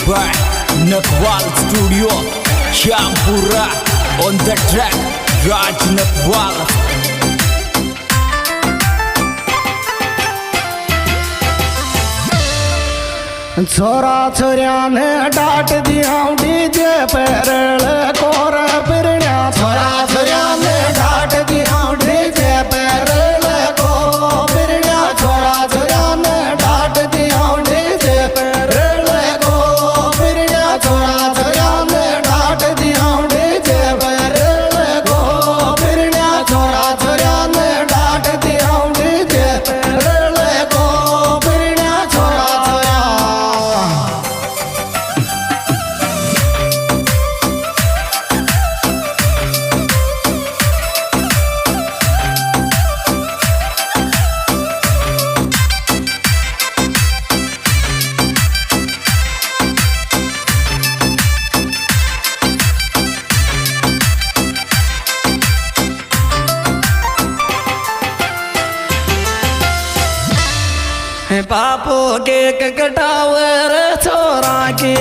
by Nakwal Studio, Shampura on the track, Raj Nakwal. छोरा छोरिया ने डांट दिया डीजे पर कोर पिरण्या छोरा छोरिया ने डांट दिया डीजे पर को पिरण्या छोरा छोरिया ने डांट दिया डीजे पर को पिरण्या छोरा छोरिया ने डांट दिया डीजे पर को पिरण्या छोरा छोरिया ने डांट दिया डीजे पर को पिरण्या छोरा पापो केक कटावर छोरा की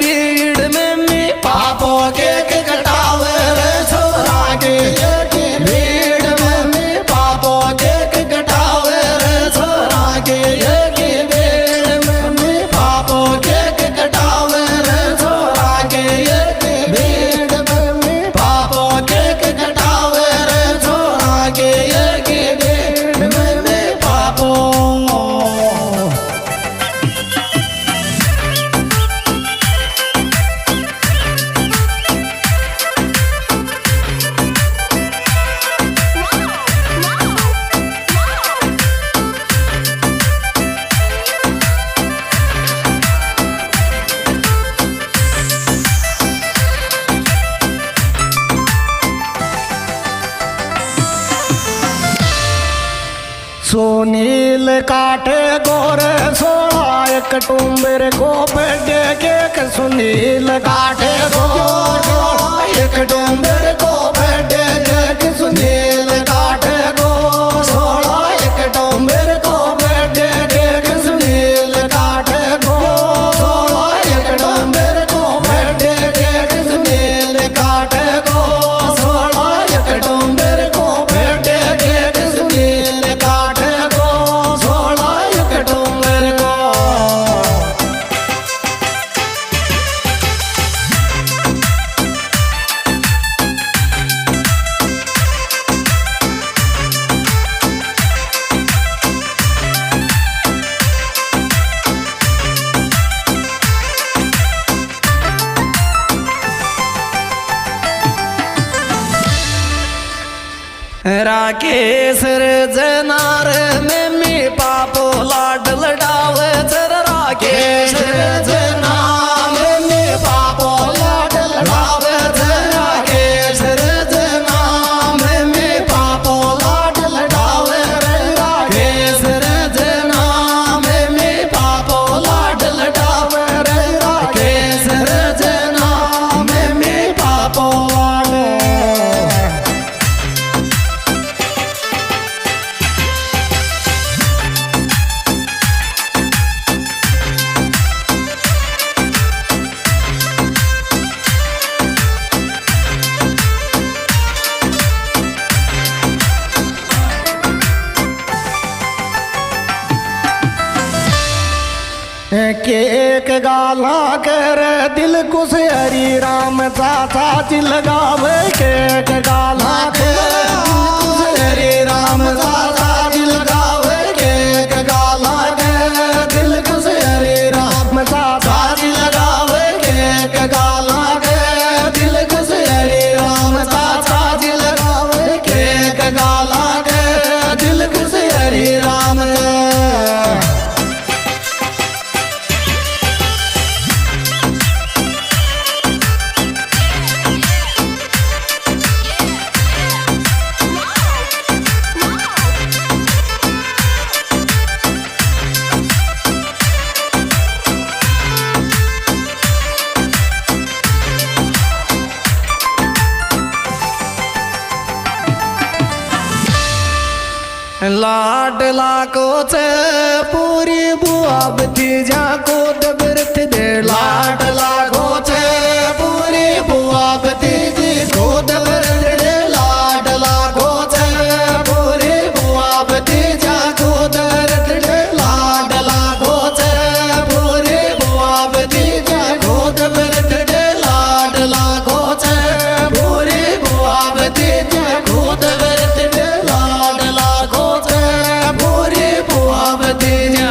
भीड़ में मी पापो केक कटावर छोरा की भीड़ में मी पापो केक कटावर छोरा की भीड़ में मी पापो केक कटावर छोरा की भीड़ में मी पापो केक कटावर छोरा की भीड़ में मी पापो सुनील काटे गोरे सोड़ा एक टुम्बर को बर्थडे केक सुनील काटे गोरे एक टुम्बर को बर्थडे केक सुनील काटे गो सोड़ा एक टुम्बर को बर्थडे केक सुनील काटे गो सोड़ा एक टुम्बर को बर्थडे केक सुनील काटे गो सोड़ा एक टुम्बर को बर्थडे केक सुनील काटे राकेश रजनार में मी पापो लाड लडावे चर राकेश रजनार में मी पापो लाड लडावे चर राकेश रजनार में मी पापो लाड लडावे राकेश रजनार में मी पापो लाड लडावे राकेश रजनार में मी पापो केक गाला कर दिल कुछ हरी राम चाचा जी लगावे केक गाला कर हरी राम चाचा जी लगावे केक गाला कर दिल कुछ हरी राम चाचा जी लगावे केक गाला कर दिल कुछ हरी राम चाचा जी लगावे केक गाला कर दिल कुछ हरी राम लाडला को से पूरी बुआ भतीजा को दबरत दे लाडला को से पूरी बुआ भतीजी को दबरत दे लाडला को से पूरी बुआ भतीजा को दबरत दे लाडला को से पूरी बुआ भतीजा को दबरत दे लाडला को से पूरी बुआ भतीजा को दबरत दे लाडला को से पूरी बुआ भतीजा।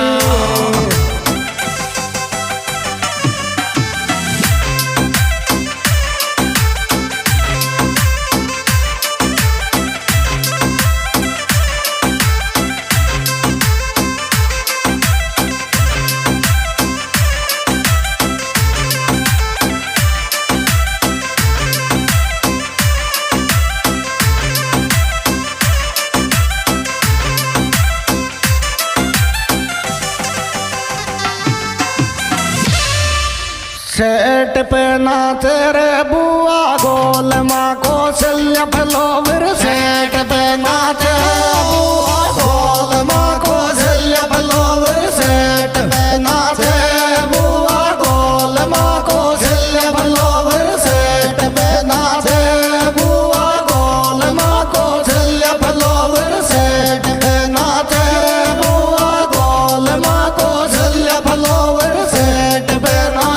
सेट पे ना तेरे बुआ गोल माँ को सल्य फलोवर सेट पे ना तेरे बुआ गोल माँ को सल्य फलोवर सेट पे ना तेरे बुआ गोल माँ को सल्य फलोवर सेट पे ना तेरे बुआ गोल माँ को सल्य फलोवर सेट पे ना तेरे बुआ गोल माँ को सल्य फलोवर सेट पे ना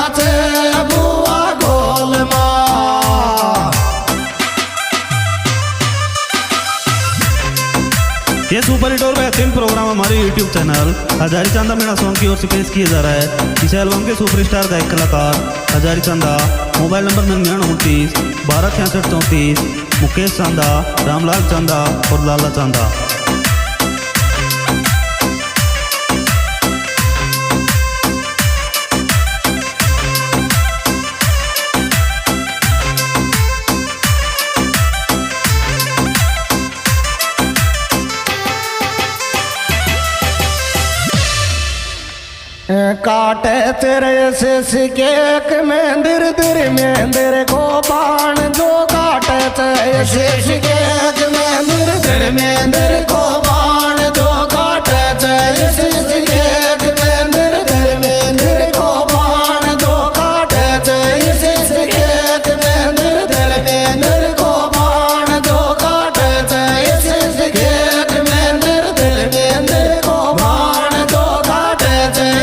ये सुपर हिट और बेहतरीन प्रोग्राम हमारे YouTube चैनल हजारी चंदा मीणा सॉन्ग की ओर से पेश किया जा रहा है। इस एल्बम के सुपरस्टार गायक कलाकार हजारी चंदा, मोबाइल नंबर 9929 1266 34, मुकेश चंदा, रामलाल चंदा और लाला चंदा। काटे तेरे से केक में दिर को बाण जो काटे तेरे से केक में दिर को बाण जो काटे तेरे से केक में दिर को बाण जो काटे तेरे से केक में दिर को बाण जो काटे तेरे से केक में दिर को बाण जो काटे तेरे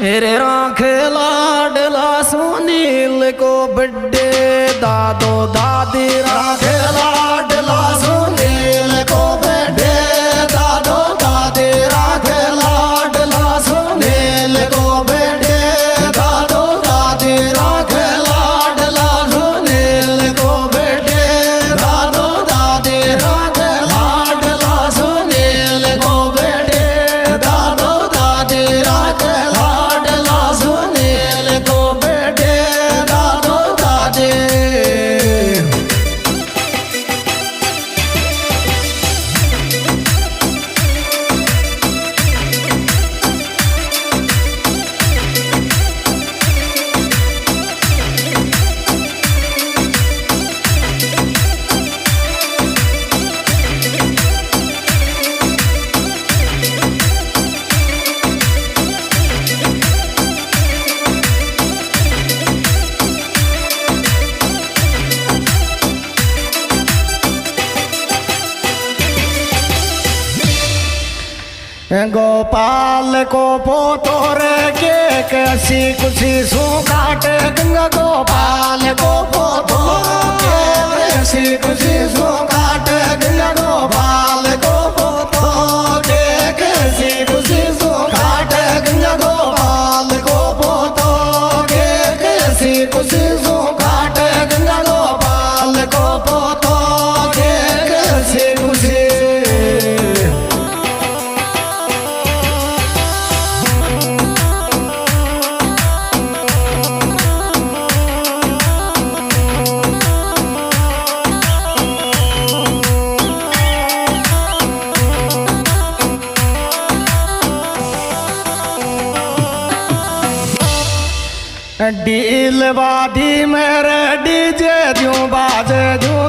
मेरे राख लाडला सुनील को बड्डे दादो दादी राख लाडला सुनील को बड्डे दादो दादी राख लाडला सुनील को बड्डे दादो दादी राख लाडला सुनील को बड्डे दादो दादी राख लाडला सुनील को बड्डे दादो दादी राख गोपाल को पोतोर के कैसी खुशी सो काटे गंगा गोपाल को पोतोर के कैसी खुशी सो काटे गंगा गोपाल को पोतोर के कैसी खुशी सो काटे गंगा गोपाल को पोतोर के कैसी खुशी सो काटे गंगा गोपाल को पोतोर डील वादी मेरे डीजे जू बाजे जू